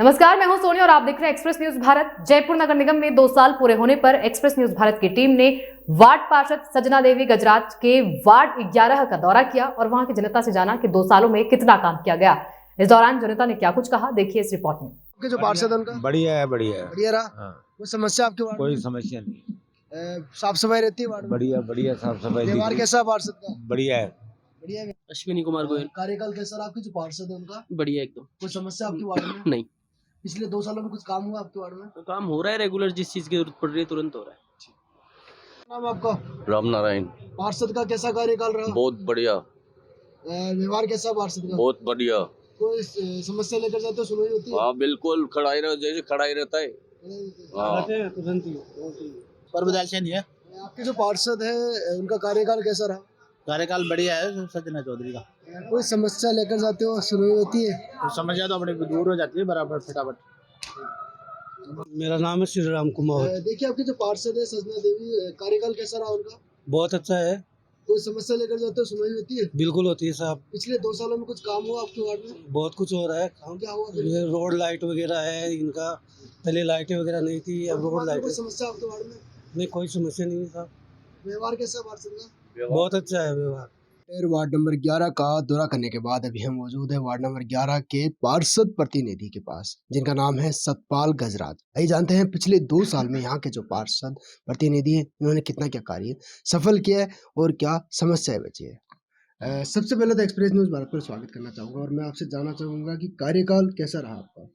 नमस्कार, मैं हूं सोनी और आप देख रहे हैं एक्सप्रेस न्यूज भारत। जयपुर नगर निगम में 2 साल पूरे होने पर एक्सप्रेस न्यूज भारत की टीम ने वार्ड पार्षद सजना देवी गजराज के वार्ड 11 का दौरा किया और वहां की जनता से जाना कि 2 सालों में कितना काम किया गया। इस दौरान जनता ने क्या कुछ कहा, देखिए इस रिपोर्ट में। आपके जो पार्षद है उनका बढ़िया है, बढ़िया है। बढ़िया रहा। हाँ, कोई समस्या आपके वार्ड कोई में? समस्या नहीं। साफ सफाई रहती है वार्ड में? बढ़िया बढ़िया साफ सफाई व्यवहार दिख रही। कैसा है पार्षद का? बढ़िया है। बढ़िया है। अश्विनी कुमार गोयल। कार्यकाल कैसा रहा आपके जो पार्षद है उनका? बढ़िया एकदम। कोई समस्या आपके वार्ड में? नहीं, पिछले 2 सालों में कुछ काम हुआ आपके वार्ड में? तो काम हो रहा है रेगुलर, जिस चीज की जरूरत पड़ रही है तुरंत हो रहा है। नाम आपका? राम नारायण। पार्षद का कैसा कार्यकाल रहा? बहुत बढ़िया, व्यवहार कैसा है पार्षद का? बहुत बढ़िया। कोई समस्या लेकर जाते हो सुनवाई होती है? हाँ बिल्कुल, खड़ा ही रह, जैसे खड़ा ही रहता है। हाँ। परबदाल सेन है। आपके जो पार्षद है उनका कार्यकाल कैसा रहा? कार्यकाल बढ़िया है सजना चौधरी का। कोई समस्या लेकर जाते हो सुनवाई होती है? तो समस्या तो अपने दूर हो जाती है बराबर फटाफट। मेरा नाम है श्री राम कुमार। देखिए आपके जो पार्षद है सजना देवी, कार्यकाल कैसा रहा उनका? बहुत अच्छा है। कोई समस्या लेकर जाते हो सुनवाई होती है? बिल्कुल होती है साहब। पिछले 2 सालों में कुछ काम हुआ आपके वार्ड में? बहुत कुछ हो रहा है। काम क्या हुआ फिर? ये रोड लाइट वगैरह है इनका। पहले लाइटें वगैरह नहीं थी, अब रोड लाइट। कोई समस्या आपके वार्ड में? नहीं, कोई समस्या नहीं है साहब। व्यवहार कैसा है पार्षद का? बहुत अच्छा है व्यवहार। वार्ड नंबर 11 का दौरा करने के बाद अभी हम मौजूद है वार्ड नंबर 11 के पार्षद प्रतिनिधि के पास, जिनका नाम है सतपाल गजराज। आइए जानते हैं पिछले 2 साल में यहाँ के जो पार्षद प्रतिनिधि हैं इन्होंने कितना क्या कार्य सफल किया है और क्या समस्याएं बची है। सबसे पहले तो एक्सप्रेस न्यूज भारत पर स्वागत करना चाहूंगा और मैं आपसे जानना चाहूंगा कि कार्यकाल कैसा रहा आपका?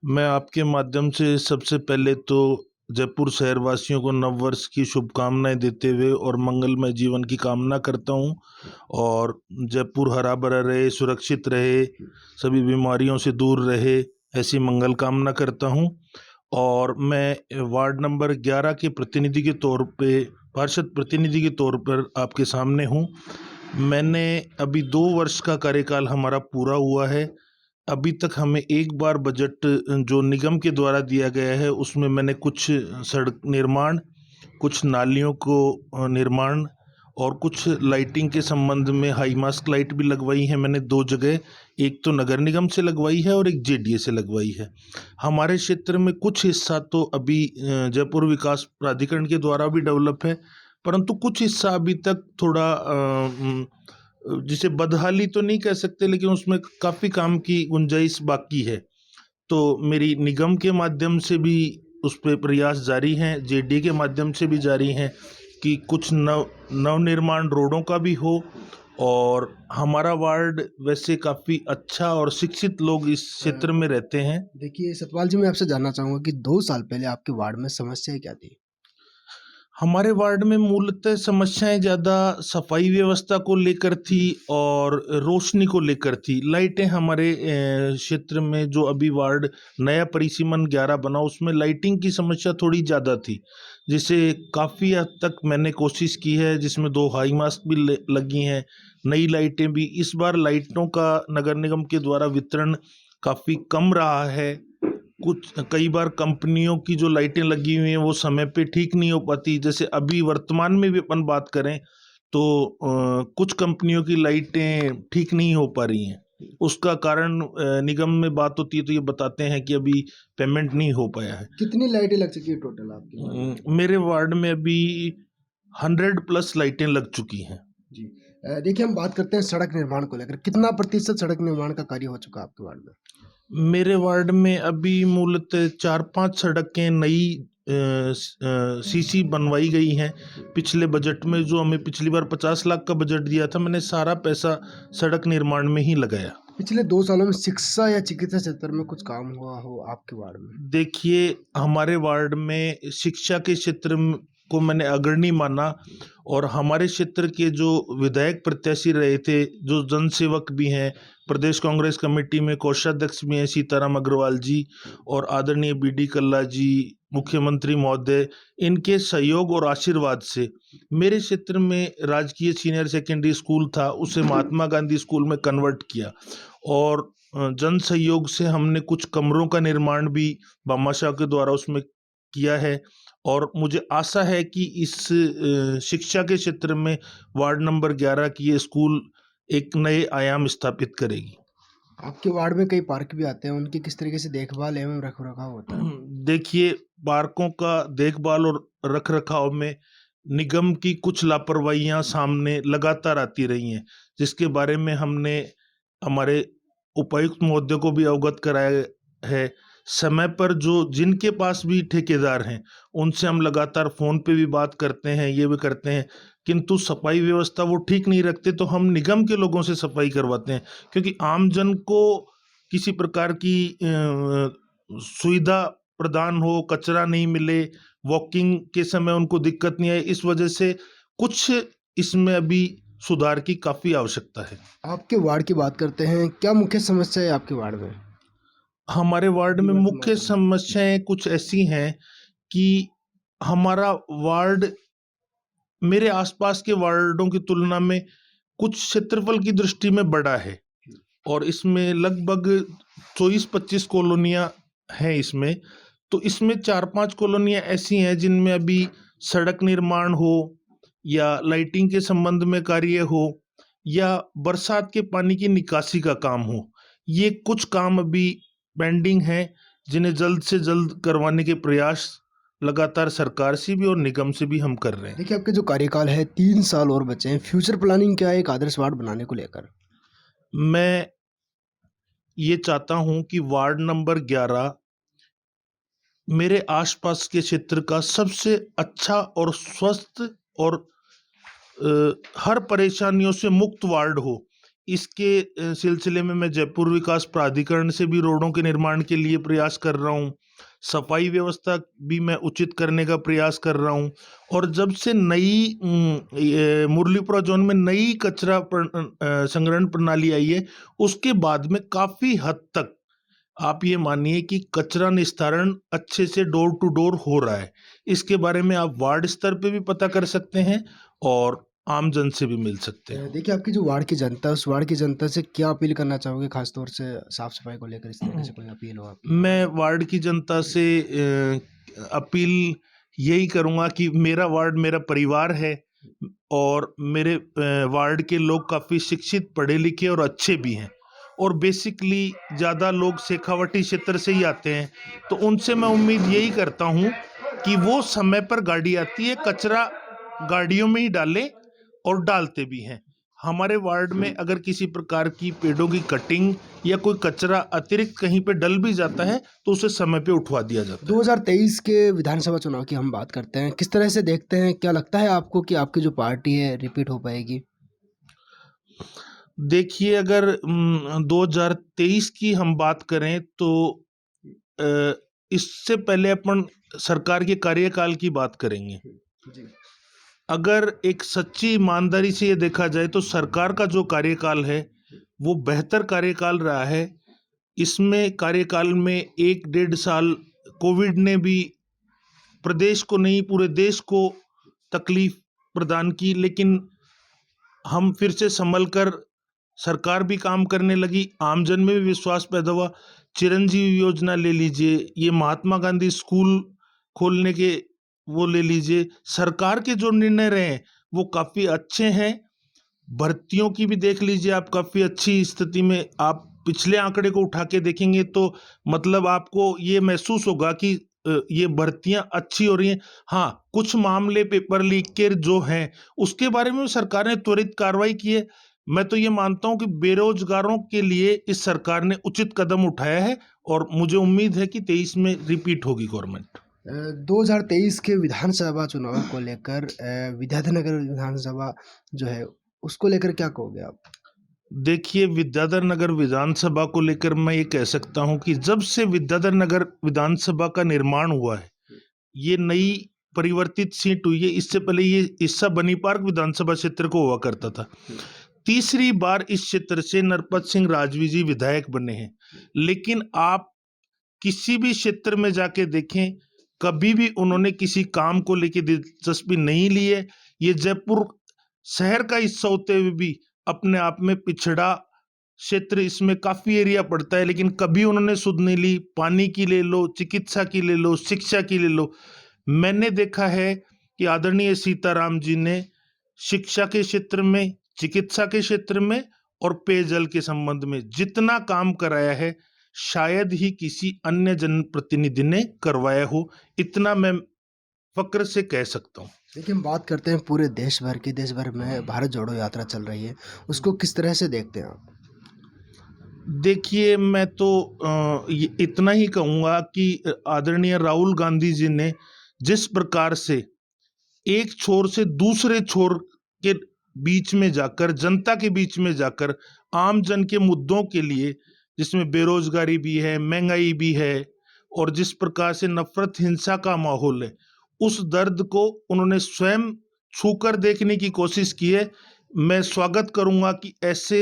मैं आपके माध्यम से सबसे पहले तो जयपुर शहर वासियों को नव वर्ष की शुभकामनाएं देते हुए और मंगलमय जीवन की कामना करता हूं और जयपुर हरा भरा रहे, सुरक्षित रहे, सभी बीमारियों से दूर रहे, ऐसी मंगल कामना करता हूं। और मैं वार्ड नंबर 11 के प्रतिनिधि के तौर पे, पार्षद प्रतिनिधि के तौर पर आपके सामने हूं। मैंने अभी 2 वर्ष का कार्यकाल हमारा पूरा हुआ है। अभी तक हमें एक बार बजट जो निगम के द्वारा दिया गया है उसमें मैंने कुछ सड़क निर्माण, कुछ नालियों को निर्माण और कुछ लाइटिंग के संबंध में हाई मास्क लाइट भी लगवाई है मैंने 2 जगह। एक तो नगर निगम से लगवाई है और एक जेडीए से लगवाई है। हमारे क्षेत्र में कुछ हिस्सा तो अभी जयपुर विकास प्राधिकरण के द्वारा भी डेवलप है, परंतु कुछ हिस्सा अभी तक थोड़ा जिसे बदहाली तो नहीं कह सकते, लेकिन उसमें काफ़ी काम की गुंजाइश बाकी है। तो मेरी निगम के माध्यम से भी उस पर प्रयास जारी हैं, जेडीए के माध्यम से भी जारी हैं कि कुछ नवनिर्माण रोडों का भी हो। और हमारा वार्ड वैसे काफ़ी अच्छा और शिक्षित लोग इस क्षेत्र में रहते हैं। देखिए सतपाल जी, मैं आपसे जानना चाहूंगा कि 2 साल पहले आपके वार्ड में समस्याएं क्या थी? हमारे वार्ड में मूलतः समस्याएं ज़्यादा सफाई व्यवस्था को लेकर थी और रोशनी को लेकर थी। लाइटें हमारे क्षेत्र में जो अभी वार्ड नया परिसीमन 11 बना उसमें लाइटिंग की समस्या थोड़ी ज़्यादा थी, जिसे काफ़ी हद तक मैंने कोशिश की है, जिसमें 2 हाई मास्क भी लगी हैं, नई लाइटें भी। इस बार लाइटों का नगर निगम के द्वारा वितरण काफ़ी कम रहा है। कई बार कंपनियों की जो लाइटें लगी हुई हैं वो समय पे ठीक नहीं हो पाती। जैसे अभी वर्तमान में भी अपन बात करें तो कुछ कंपनियों की लाइटें ठीक नहीं हो पा रही हैं। उसका कारण निगम में बात होती है तो ये बताते हैं कि अभी पेमेंट नहीं हो पाया है। कितनी लाइटें लग चुकी है टोटल आपके? मेरे वार्ड में अभी 100+ लाइटें लग चुकी हैं। जी। देखिए हम बात करते हैं सड़क निर्माण को लेकर, कितना प्रतिशत सड़क निर्माण का कार्य हो चुका है आपके वार्ड में? मेरे वार्ड में अभी मूलतः 4-5 सड़कें नई सीसी बनवाई गई हैं। पिछले बजट में जो हमें पिछली बार 50 लाख का बजट दिया था, मैंने सारा पैसा सड़क निर्माण में ही लगाया। पिछले 2 सालों में शिक्षा या चिकित्सा क्षेत्र में कुछ काम हुआ हो आपके वार्ड में? देखिए हमारे वार्ड में शिक्षा के क्षेत्र को मैंने अग्रणी माना और हमारे क्षेत्र के जो विधायक प्रत्याशी रहे थे, जो जनसेवक भी हैं, प्रदेश कांग्रेस कमेटी में कोषाध्यक्ष भी हैं सीताराम अग्रवाल जी और आदरणीय बीडी कल्ला जी, मुख्यमंत्री महोदय, इनके सहयोग और आशीर्वाद से मेरे क्षेत्र में राजकीय सीनियर सेकेंडरी स्कूल था, उसे महात्मा गांधी स्कूल में कन्वर्ट किया और जन सहयोग से हमने कुछ कमरों का निर्माण भी भामाशाह के द्वारा उसमें किया है। और मुझे आशा है कि इस शिक्षा के क्षेत्र में वार्ड नंबर 11 की ये स्कूल एक नए आयाम स्थापित करेगी। आपके वार्ड में कई पार्क भी आते हैं, उनकी किस तरीके से देखभाल एवं रख-रखाव होता है? देखिए, पार्कों का देखभाल और रख रखाव में निगम की कुछ लापरवाहियां सामने लगातार आती रही हैं, जिसके बारे में हमने हमारे उपायुक्त महोदय को भी अवगत कराया है। समय पर जो जिनके पास भी ठेकेदार हैं, उनसे हम लगातार फोन पे भी बात करते हैं, ये भी करते हैं, किंतु सफाई व्यवस्था वो ठीक नहीं रखते, तो हम निगम के लोगों से सफाई करवाते हैं, क्योंकि आमजन को किसी प्रकार की सुविधा प्रदान हो, कचरा नहीं मिले, वॉकिंग के समय उनको दिक्कत नहीं आए, इस वजह से कुछ इसमें अभी सुधार की काफ़ी आवश्यकता है। आपके वार्ड की बात करते हैं, क्या मुख्य समस्या है आपके वार्ड में? हमारे वार्ड में मुख्य समस्याएं कुछ ऐसी हैं कि हमारा वार्ड मेरे आसपास के वार्डों की तुलना में कुछ क्षेत्रफल की दृष्टि में बड़ा है, और इसमें लगभग 24-25 कॉलोनियां हैं इसमें। तो इसमें 4-5 कॉलोनियां ऐसी हैं जिनमें अभी सड़क निर्माण हो, या लाइटिंग के संबंध में कार्य हो, या बरसात के पानी की निकासी का काम हो। ये कुछ काम अभी पेंडिंग हैं, जिन्हें जल्द से जल्द करवाने के प्रयास लगातार सरकार से भी और निगम से भी हम कर रहे हैं। देखिए, आपके जो कार्यकाल है 3 साल और बचे हैं, फ्यूचर प्लानिंग क्या है एक आदर्श वार्ड बनाने को लेकर? मैं ये चाहता हूं कि वार्ड नंबर 11 मेरे आसपास के क्षेत्र का सबसे अच्छा और स्वस्थ और हर परेशानियों से मुक्त वार्ड हो। इसके सिलसिले में मैं जयपुर विकास प्राधिकरण से भी रोडों के निर्माण के लिए प्रयास कर रहा हूँ। सफाई व्यवस्था भी मैं उचित करने का प्रयास कर रहा हूँ। और जब से नई मुरलीपुरा जोन में नई कचरा संग्रहण प्रणाली आई है, उसके बाद में काफ़ी हद तक आप ये मानिए कि कचरा निस्तारण अच्छे से डोर टू डोर हो रहा है। इसके बारे में आप वार्ड स्तर पे भी पता कर सकते हैं और आमजन से भी मिल सकते हैं। देखिए, आपकी जो वार्ड की जनता है, उस वार्ड की जनता से क्या अपील करना चाहोगे, खासतौर से साफ सफाई को लेकर? इस तरीके से कोई अपील हो आपकी? मैं वार्ड की जनता से अपील यही करूंगा कि मेरा वार्ड मेरा परिवार है, और मेरे वार्ड के लोग काफ़ी शिक्षित, पढ़े लिखे और अच्छे भी हैं, और बेसिकली ज़्यादा लोग शेखावटी क्षेत्र से ही आते हैं। तो उनसे मैं उम्मीद यही करता हूँ कि वो समय पर गाड़ी आती है, कचरा गाड़ियों में ही डालें, और डालते भी हैं। हमारे वार्ड में अगर किसी प्रकार की पेड़ों की कटिंग या कोई कचरा अतिरिक्त कहीं पे डल भी जाता है, तो उसे समय पे उठवा दिया जाता है। 2023 के विधानसभा चुनाव की हम बात करते हैं, किस तरह से देखते हैं? क्या लगता है आपको कि आपकी जो पार्टी है रिपीट हो पाएगी? देखिए, अगर 2023 की हम बात करें तो इससे पहले अपन सरकार के कार्यकाल की बात करेंगे। अगर एक सच्ची ईमानदारी से ये देखा जाए तो सरकार का जो कार्यकाल है वो बेहतर कार्यकाल रहा है। इसमें कार्यकाल में 1-1.5 साल कोविड ने भी प्रदेश को नहीं, पूरे देश को तकलीफ प्रदान की, लेकिन हम फिर से संभल कर सरकार भी काम करने लगी, आमजन में भी विश्वास पैदा हुआ। चिरंजीवी योजना ले लीजिए, ये महात्मा गांधी स्कूल खोलने के वो ले लीजिए, सरकार के जो निर्णय रहे हैं वो काफ़ी अच्छे हैं। भर्तियों की भी देख लीजिए आप, काफ़ी अच्छी स्थिति में। आप पिछले आंकड़े को उठा के देखेंगे तो मतलब आपको ये महसूस होगा कि ये भर्तियां अच्छी हो रही हैं। हाँ, कुछ मामले पेपर लीक के जो हैं उसके बारे में सरकार ने त्वरित कार्रवाई की है। मैं तो ये मानता हूं कि बेरोजगारों के लिए इस सरकार ने उचित कदम उठाया है, और मुझे उम्मीद है कि 23 में रिपीट होगी गवर्नमेंट। 2023 के विधानसभा चुनाव को लेकर विद्याधर विधानसभा जो है उसको लेकर क्या कहोगे आप? देखिए, विद्याधर नगर विधानसभा को लेकर मैं ये कह सकता हूं कि जब से विद्याधर नगर विधानसभा का निर्माण हुआ है, ये नई परिवर्तित सीट हुई है। इससे पहले ये हिस्सा बनी पार्क विधानसभा क्षेत्र को हुआ करता था। तीसरी बार इस क्षेत्र से नरपत सिंह राजवी जी विधायक बने हैं, लेकिन आप किसी भी क्षेत्र में जाके देखें, कभी भी उन्होंने किसी काम को लेकर दिलचस्पी नहीं ली है। ये जयपुर शहर का हिस्सा होते हुए भी अपने आप में पिछड़ा क्षेत्र, इसमें काफी एरिया पड़ता है, लेकिन कभी उन्होंने सुध नहीं ली। पानी की ले लो, चिकित्सा की ले लो, शिक्षा की ले लो। मैंने देखा है कि आदरणीय सीताराम जी ने शिक्षा के क्षेत्र में, चिकित्सा के क्षेत्र में और पेयजल के संबंध में जितना काम कराया है शायद ही किसी अन्य जनप्रतिनिधि ने करवाया हो, इतना मैं फक्र से कह सकता हूँ। देखिए, हम बात करते हैं पूरे देश भर की। देश भर में भारत जोड़ो यात्रा चल रही है, उसको किस तरह से देखते हैं आप? देखिए, मैं तो ये इतना ही कहूँगा कि आदरणीय राहुल गांधी जी ने जिस प्रकार से एक छोर से दूसरे छोर के बीच में जाकर, जनता के बीच में जाकर, आम जन के मुद्दों के लिए, जिसमें बेरोजगारी भी है, महंगाई भी है, और जिस प्रकार से नफरत हिंसा का माहौल है, उस दर्द को उन्होंने स्वयं छूकर देखने की कोशिश की है। मैं स्वागत करूंगा कि ऐसे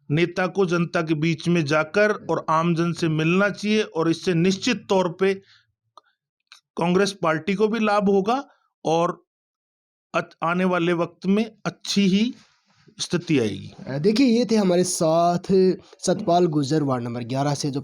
नेता को जनता के बीच में जाकर और आम जन से मिलना चाहिए, और इससे निश्चित तौर पे कांग्रेस पार्टी को भी लाभ होगा और आने वाले वक्त में अच्छी ही स्थिति आएगी। देखिए, ये थे हमारे साथ सतपाल गुर्जर, वार्ड नंबर 11 से, जो